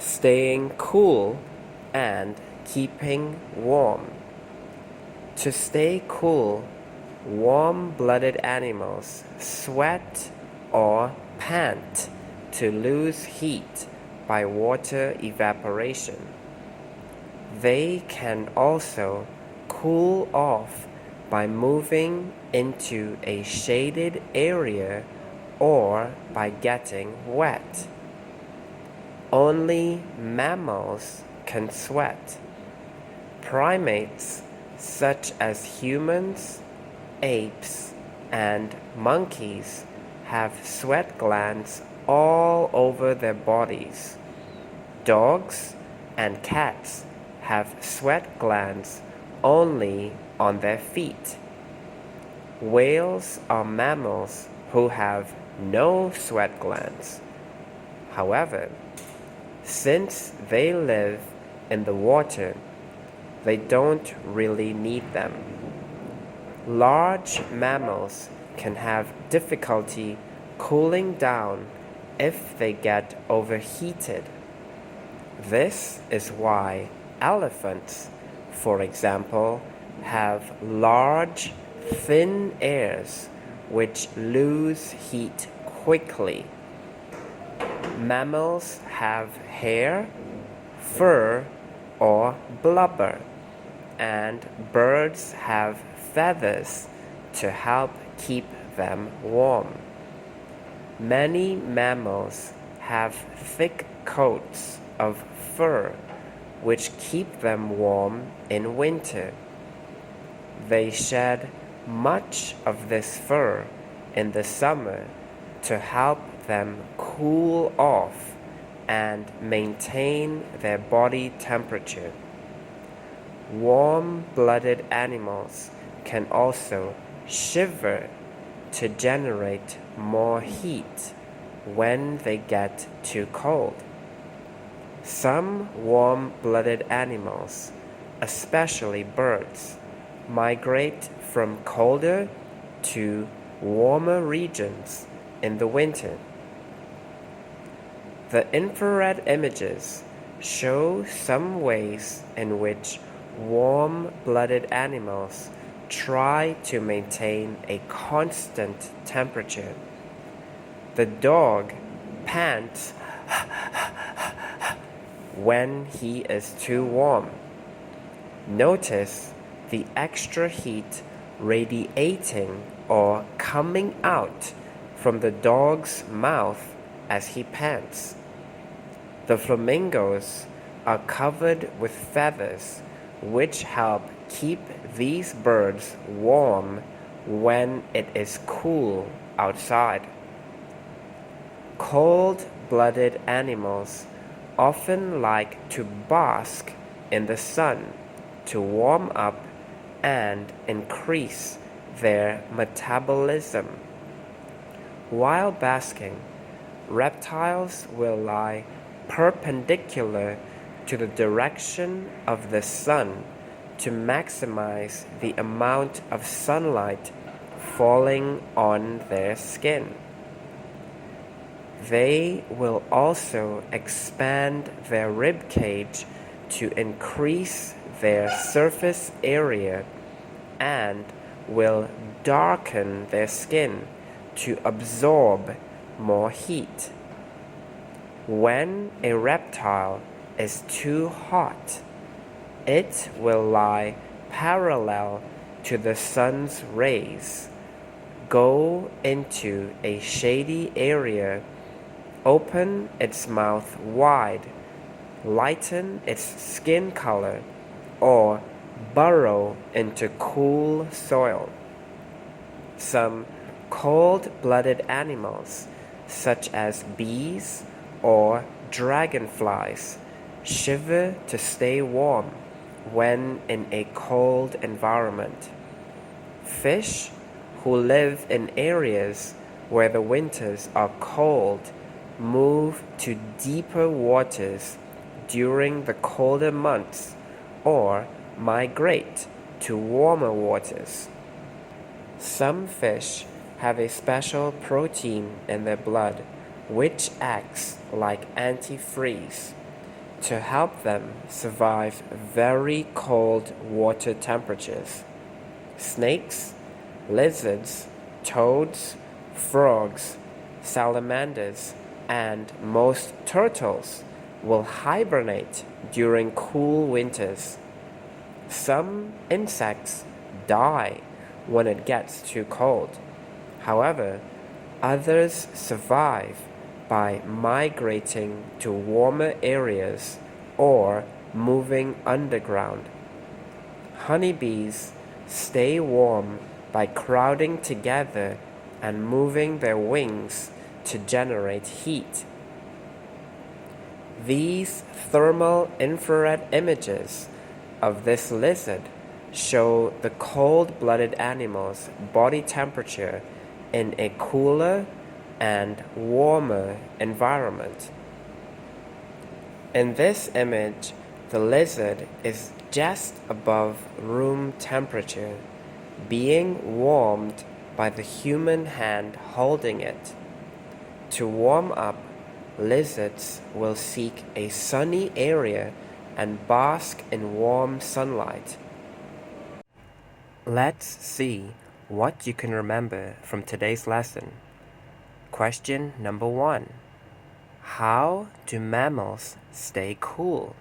staying cool and keeping warm. To stay cool, warm-blooded animals sweat or pant to lose heat by water evaporation. They can also cool off by moving into a shaded area or by getting wet. Only mammals can sweat. Primates such as humans, apes, and monkeys have sweat glands all over their bodies. Dogs and cats have sweat glands only on their feet. Whales are mammals who have no sweat glands. However, since they live in the water, they don't really need them. Large mammals can have difficulty cooling down if they get overheated. This is why elephants, for example, have large, thin ears which lose heat quickly. Mammals have hair, fur, or blubber, and birds have feathers to help keep them warm. Many mammals have thick coats of fur which keep them warm in winter. They shed much of this fur in the summer to help them cool off and maintain their body temperature. Warm-blooded animals can also shiver to generate more heat when they get too cold. Some warm-blooded animals, especially birds, migrate from colder to warmer regions in the winter. The infrared images show some ways in which warm-blooded animals try to maintain a constant temperature. The dog pants when he is too warm. Notice the extra heat radiating or coming out from the dog's mouth as he pants. The flamingos are covered with feathers which help keep these birds warm when it is cool outside. Cold-blooded animals often like to bask in the sun to warm up and increase their metabolism. While basking, reptiles will lie perpendicular to the direction of the sun to maximize the amount of sunlight falling on their skin. They will also expand their rib cage to increase their surface area and will darken their skin to absorb more heat. When a reptile is too hot, it will lie parallel to the sun's rays, go into a shady area, open its mouth wide, lighten its skin color, or burrow into cool soil. Some cold-blooded animals, such as bees or dragonflies, shiver to stay warm when in a cold environment. Fish who live in areas where the winters are cold move to deeper waters during the colder months or migrate to warmer waters. Some fish have a special protein in their blood which acts like antifreeze. to help them survive very cold water temperatures. Snakes, lizards, toads, frogs, salamanders, and most turtles will hibernate during cool winters. Some insects die when it gets too cold. However, others survive by migrating to warmer areas or moving underground. Honeybees stay warm by crowding together and moving their wings to generate heat. These thermal infrared images of this lizard show the cold-blooded animal's body temperature in a cooler and warmer environment. In this image, the lizard is just above room temperature, being warmed by the human hand holding it. To warm up, lizards will seek a sunny area and bask in warm sunlight. Let's see what you can remember from today's lesson. Question number 1. How do mammals stay cool?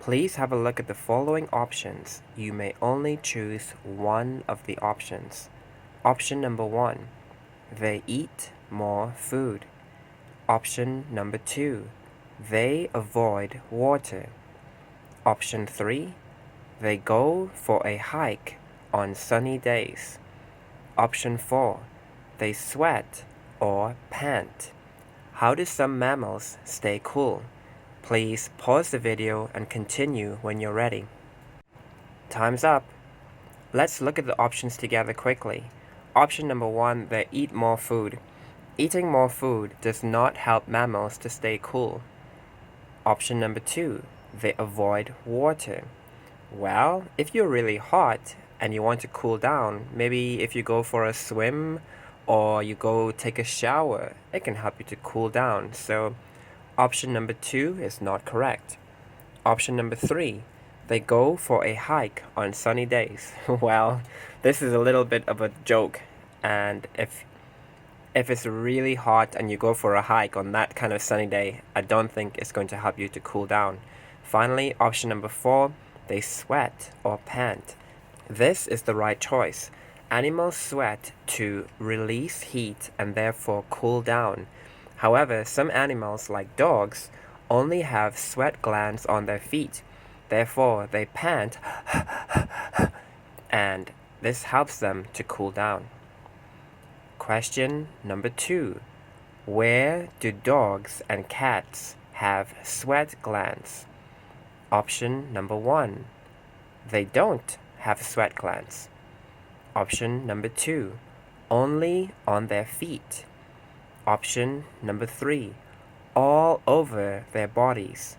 Please have a look at the following options. You may only choose one of the options. Option number 1. They eat more food. Option number 2. They avoid water. Option 3. They go for a hike on sunny days. Option 4. They sweat or pant. How do some mammals stay cool? Please pause the video and continue when you're ready. Time's up. Let's look at the options together quickly. Option number 1, they eat more food. Eating more food does not help mammals to stay cool. Option number 2, they avoid water. Well, if you're really hot and you want to cool down, maybe if you go for a swim or you go take a shower, it can help you to cool down. So option number 2 is not correct. Option number 3, they go for a hike on sunny days. Well, this is a little bit of a joke, and if it's really hot and you go for a hike on that kind of sunny day, I don't think it's going to help you to cool down. Finally, option number 4, they sweat or pant. This is the right choice. Animals sweat to release heat and therefore cool down. However, some animals, like dogs, only have sweat glands on their feet. Therefore, they pant and this helps them to cool down. Question number 2. Where do dogs and cats have sweat glands? Option number 1. They don't have sweat glands. Option number 2. Only on their feet. Option number 3. All over their bodies.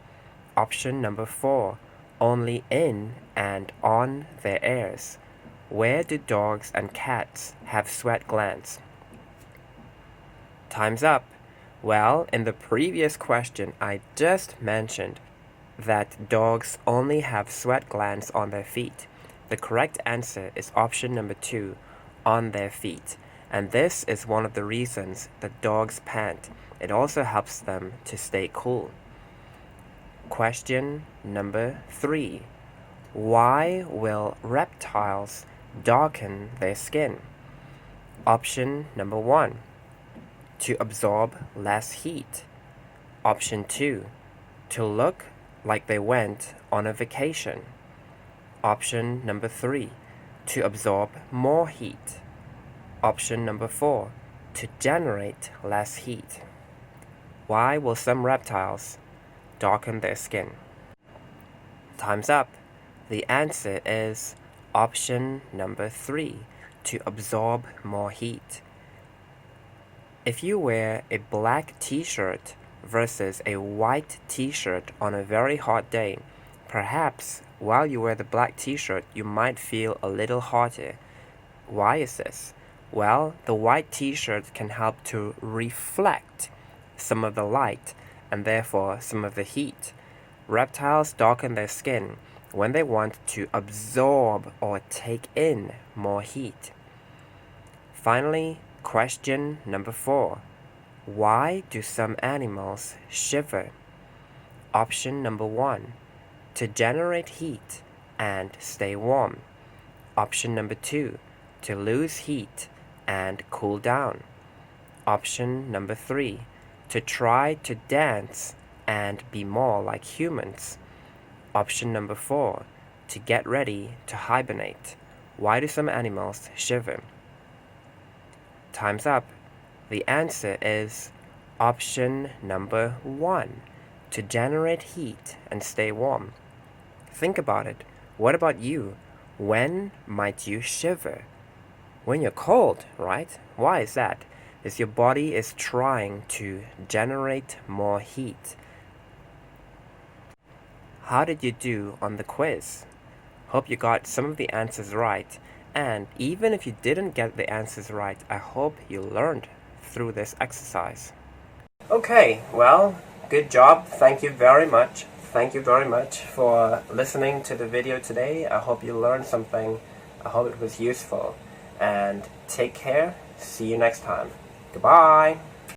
Option number 4. Only in and on their ears. Where do dogs and cats have sweat glands? Time's up. Well, in the previous question, I just mentioned that dogs only have sweat glands on their feet. The correct answer is option number 2, on their feet. And this is one of the reasons that dogs pant. It also helps them to stay cool. Question number 3. Why will reptiles darken their skin? Option number 1. To absorb less heat. Option 2. To look like they went on a vacation. Option number 3. To absorb more heat. Option number 4. To generate less heat. Why will some reptiles darken their skin? Time's up. The answer is option number 3. To absorb more heat. If you wear a black t-shirt versus a white t-shirt on a very hot day, perhaps while you wear the black t-shirt you might feel a little hotter. Why is this? Well, the white t-shirt can help to reflect some of the light and therefore some of the heat. Reptiles darken their skin when they want to absorb or take in more heat. Finally, question number 4. Why do some animals shiver? Option number 1, to generate heat and stay warm. Option number 2, to lose heat and cool down. Option number 3, to try to dance and be more like humans. Option number 4, to get ready to hibernate. Why do some animals shiver? Time's up. The answer is option number 1, to generate heat and stay warm. Think about it. What about you? When might you shiver? When you're cold, right? Why is that? Is your body is trying to generate more heat. How did you do on the quiz? Hope you got some of the answers right. And even if you didn't get the answers right, I hope you learned through this exercise. Okay, well, good job. Thank you very much. Thank you very much for listening to the video today. I hope you learned something. I hope it was useful. And take care. See you next time. Goodbye.